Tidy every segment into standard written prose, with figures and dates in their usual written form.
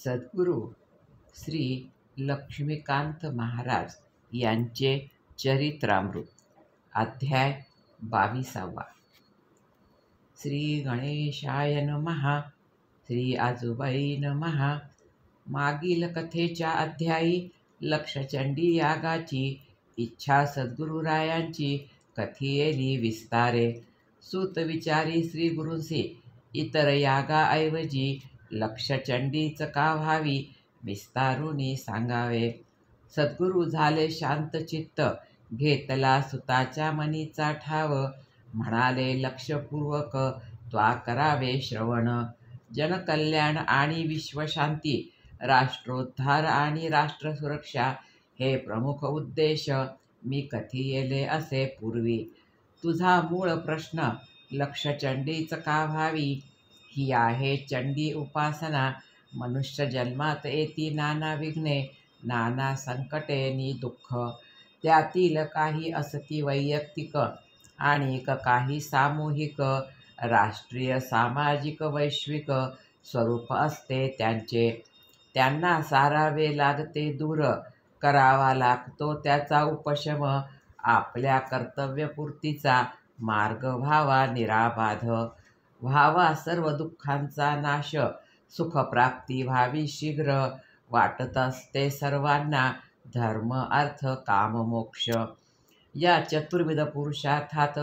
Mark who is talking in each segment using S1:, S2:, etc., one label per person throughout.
S1: सद्गुरू श्री लक्ष्मीकांत महाराज यांचे चरित्रामृत. अध्याय 22. श्री गणेशाय नमः. श्री आजूबाई नमः. मागील कथेच्या अध्यायी लक्षचंडी यागाची इच्छा सद्गुरुरायांची कथियेली विस्तारे. सूत विचारी श्री गुरुंसी इतर यागाऐवजी लक्षचंडीच का व्हावी विस्तारुनी सांगावे. सद्गुरु झाले शांतचित्त, घेतला सुताच्या मनीचा ठाव. म्हणाले लक्षपूर्वक त्वा करावे श्रवण. जनकल्याण आणि विश्वशांती, राष्ट्रोद्धार आणि राष्ट्रसुरक्षा हे प्रमुख उद्देश मी कथियेले असे पूर्वी. तुझा मूळ प्रश्न लक्षचंडीच का व्हावी ही आहे. चंडी उपासना मनुष्य जन्मात येती नाना विघ्ने, नाना संकटे नि दुःख. त्यातील काही असती वैयक्तिक आणि काही सामूहिक, राष्ट्रीय, सामाजिक, वैश्विक स्वरूप असते त्यांचे. त्यांना सारावे लागते दूर, करावा लागतो त्याचा उपशम. आपल्या कर्तव्यपूर्तीचा मार्ग व्हावा निराबाध, व्हावा सर्व दुःखांचा नाश, सुखप्राप्ती व्हावी शीघ्र. वाटत असते सर्वांना धर्म अर्थ काम मोक्ष. या चतुर्विध पुरुषार्थात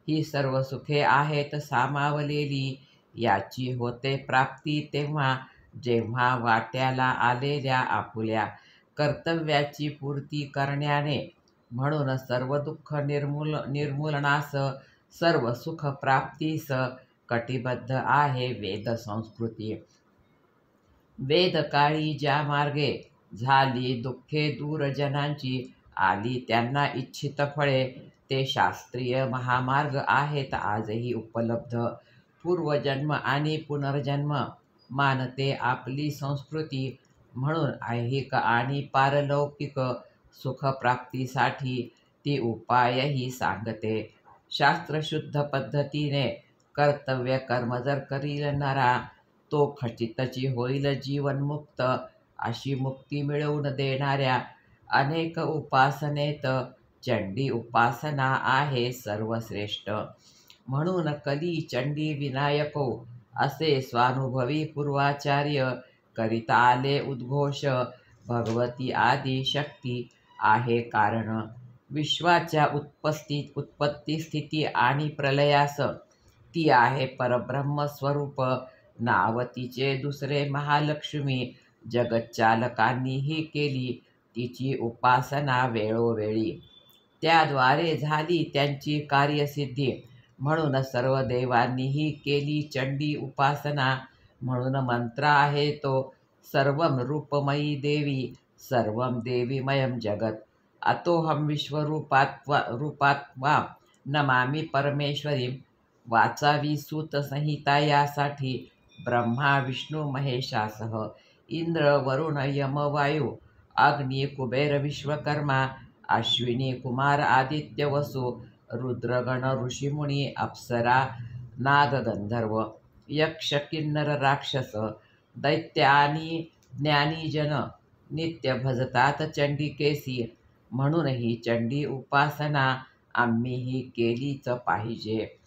S1: ही सर्व सुखे आहेत सामावलेली. याची होते प्राप्ती तेव्हा जेव्हा वाट्याला आलेल्या आपुल्या कर्तव्याची पूर्ती करण्याने. म्हणून सर्व दुःख निर्मूलनास, सर्व सुख प्राप्तीस कटिबद्ध आहे वेद संस्कृती. वेदकाळी ज्या मार्गे झाली दुःखे दूर जनांची, आली त्यांना इच्छित फळे, ते शास्त्रीय महामार्ग आहेत आजही उपलब्ध. पूर्वजन्म आणि पुनर्जन्म मानते आपली संस्कृती. म्हणून ऐहिक आणि पारलौकिक सुखप्राप्तीसाठी ती उपायही सांगते. शास्त्रशुद्ध पद्धतीने कर्तव्य कर्म जर करील नरा, तो खचितची होईल जीवनमुक्त. अशी मुक्ती मिळवून देणाऱ्या अनेक उपासनेत चंडी उपासना आहे सर्वश्रेष्ठ. म्हणून कली चंडी विनायको असे स्वानुभवी पूर्वाचार्य करीत आले उद्घोष. भगवती आदी शक्ती आहे कारण. विश्वाच्या उत्पत्ती स्थिती आणि प्रलयास ती आहे परब्रह्म स्वरूप. नाव तिचे दुसरे महालक्ष्मी. जगच्चालकांनीही केली तिची उपासना वेळोवेळी. त्याद्वारे झाली त्यांची कार्यसिद्धी. म्हणून सर्व देवांनीही केली चंडी उपासना. म्हणून मंत्र आहे तो, सर्वं रूपमयी देवी, सर्वं देवीमयं जगत्. अतोहं विश्वरूपात्मा नमामि परमेश्वरीं. वाचावी सूत संहिता यासाठी ब्रह्मा विष्णू महेशासह इंद्र वरुण यम वायू अग्नी कुबेर विश्वकर्मा अश्विनी कुमार आदित्य वसु रुद्रगण ऋषीमुनी अप्सरा नाग गंधर्व यक्ष किन्नर राक्षस दैत्य आणि ज्ञानीजन नित्य भजतात चंडिकेसी. म्हणून ही चंडी उपासना आम्हीही केलीच पाहिजे.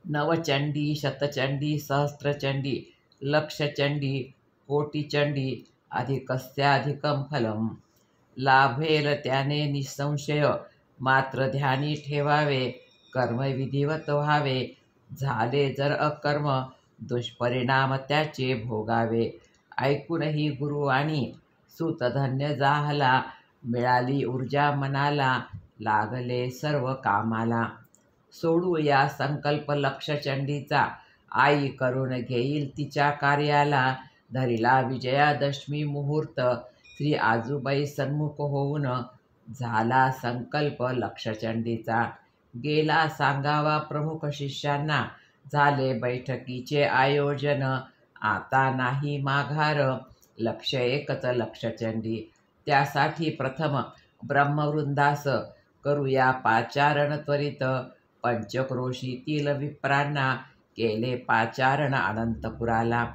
S1: नवचंडी, शतचंडी, सहस्त्रचंडी, लक्षचंडी, कोटीचंडी अधिकस्याधिकं फलम्. लाभेल त्याने निसंशय, मात्र ध्यानी ठेवावे. कर्म विधिवत व्हावे, झाले जर अकर्म दुष्परिणाम त्याचे भोगावे. ऐकूनही गुरुवाणी सूतधन्य जाहला. मिळाली ऊर्जा मनाला, लागले सर्व कामाला. सोडू या संकल्प लक्षचंडीचा, आई करून घेईल तिच्या कार्याला. धरिला विजयादशमी मुहूर्त, श्री आजूबाई सन्मुख होऊन झाला संकल्प लक्षचंडीचा. गेला सांगावा प्रमुख शिष्यांना, झाले बैठकीचे आयोजन. आता नाही माघार, लक्ष एकच लक्षचंडी. त्यासाठी प्रथम ब्रह्मवृंदास करूया पाचारण त्वरित. पंचक्रोशीतील विप्रांना केले पाचारण अनंतपुराला.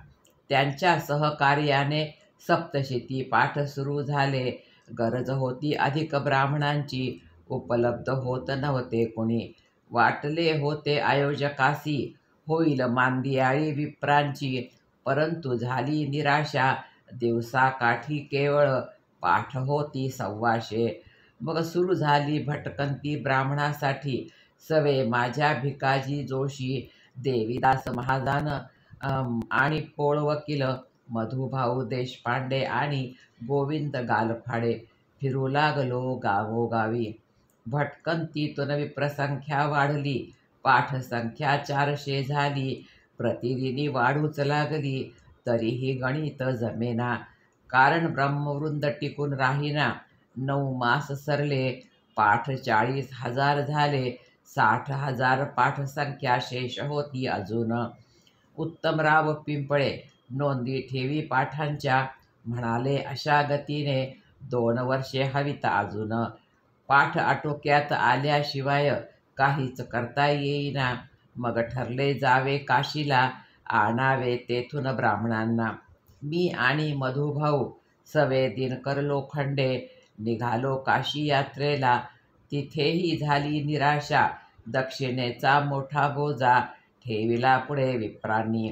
S1: त्यांच्या सहकार्याने सप्तशती पाठ सुरू झाले. गरज होती अधिक ब्राह्मणांची, उपलब्ध होत नव्हते कुणी. वाटले होते आयोजकासी, होईल मांदियाळी विप्रांची. परंतु झाली निराशा, दिवसाकाठी केवळ पाठ होती 1,200. मग सुरू झाली भटकंती ब्राह्मणासाठी. सवे माझ्या भिकाजी जोशी, देवीदास महाजन आणि पोळ वकील मधुभाऊ देशपांडे आणि गोविंद गालफाडे. फिरू लागलो गावोगावी. भटकंतीतून विप्रसंख्या वाढली. पाठसंख्या 400 झाली. प्रतिदिनी वाढूच लागली. तरीही गणित जमेना, कारण ब्रह्मवृंद टिकून राहीना. 9 मास सरले, पाठ 40,000 झाले. 60,000 पाठसंख्या शेष होती अजून. उत्तमराव पिंपळे नोंदी ठेवी पाठांच्या, म्हणाले अशा गतीने 2 वर्षे हवीत अजून. पाठ आटोक्यात आल्याशिवाय काहीच करता येईना. मग ठरले जावे काशीला, आणावे तेथून ब्राह्मणांना. मी आणि मधुभाऊ सवे दिनकर लोखंडे निघालो काशी यात्रेला. तिथेही झाली निराशा, दक्षिणेचा मोठा बोजा ठेविला पुढे विप्रांनी.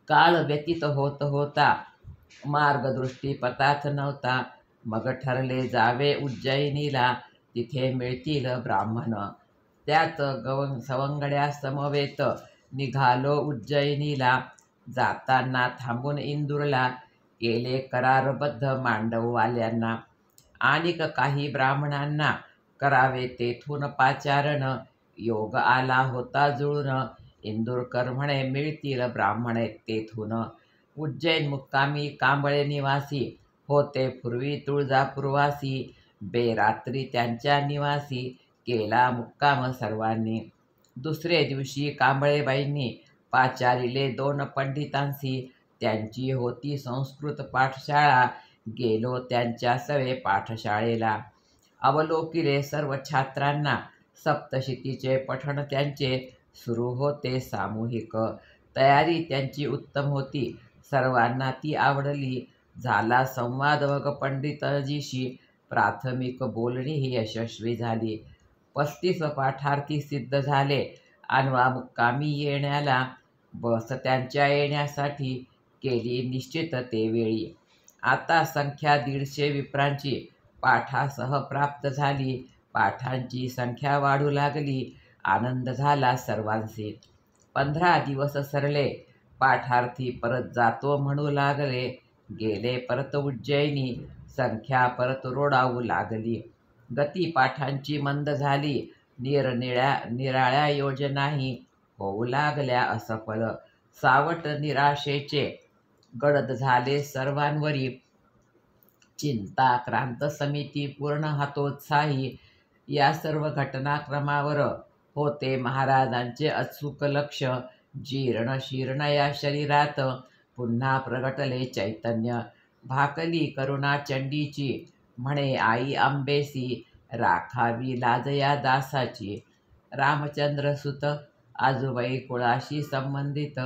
S1: काळ व्यतीत होत होता, मार्ग दृष्टीपथात नव्हता. मग ठरले जावे उज्जैनीला, तिथे मिळतील ब्राह्मण. त्यात सवंगड्या समवेत निघालो उज्जैनीला. जाताना थांबून इंदूरला केले करारबद्ध मांडववाल्यांना. आणिक काही ब्राह्मणांना करावे तेथून पाचारण. योग आला होता जुळून, इंदूरकर म्हणे मिळतील ब्राह्मणे तेथून. उज्जैन मुक्कामी कांबळे निवासी होते पूर्वी तुळजापूरवासी. बेरात्री त्यांच्या निवासी केला मुक्काम सर्वांनी. दुसरे दिवशी कांबळेबाईंनी पाचारिले 2 पंडितांसी. त्यांची होती संस्कृत पाठशाळा. गेलो त्यांच्या सवे पाठशाळेला. अवलोकिले सर्व छात्रांना. सप्तशतीचे पठण त्यांचे सुरू होते सामूहिक. तयारी त्यांची उत्तम होती, सर्वांना ती आवडली. झाला संवाद मग पंडितजीशी. प्राथमिक बोलणी ही यशस्वी झाली. 35 पाठार्थी सिद्ध झाले. आणवा मुक्कामी येण्याला. बस त्यांच्या येण्यासाठी केली निश्चित ते वेळी. आता संख्या 150 विप्रांची पाठासह प्राप्त झाली. पाठांची संख्या वाढू लागली. आनंद झाला सर्वांसी. 15 दिवस सरले. पाठार्थी परत जातो म्हणू लागले. गेले परत उज्जैनी. संख्या परत रोडावू लागली. गती पाठांची मंद झाली. निराळ्या योजनाही होऊ लागल्या असफल. सावट निराशेचे गडद झाले सर्वांवरी. चिंता क्रांत समिती पूर्ण हातोत्साही. या सर्व घटनाक्रमावर होते महाराजांचे अचूक लक्ष. जीर्ण शीर्ण या शरीरात पुन्हा प्रगटले चैतन्य. भाकली करुणा चंडीची, म्हणे आई आंबेसी. राखावी लाज या दासाची. रामचंद्रसुत आजूबाई कुळाशी संबंधित.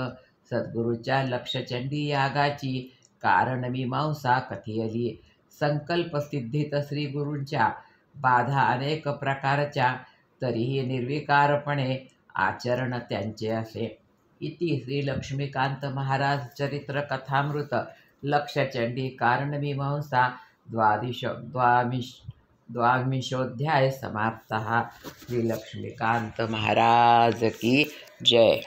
S1: सद्गुरूच्या लक्षचंडी यागाची कारणमीमांसा कथियली. संकल्प सिद्धीत श्रीगुरूंच्या बाधा अनेक प्रकारच्या. तरीही निर्विकारपणे आचरण त्यांचे असे. इति श्री लक्ष्मीकांत महाराज चरित्र कथामृत लक्षचंडी कारणमीमांसा द्वादशोऽध्याय समाप्तः. श्री लक्ष्मीकांत महाराज की जय.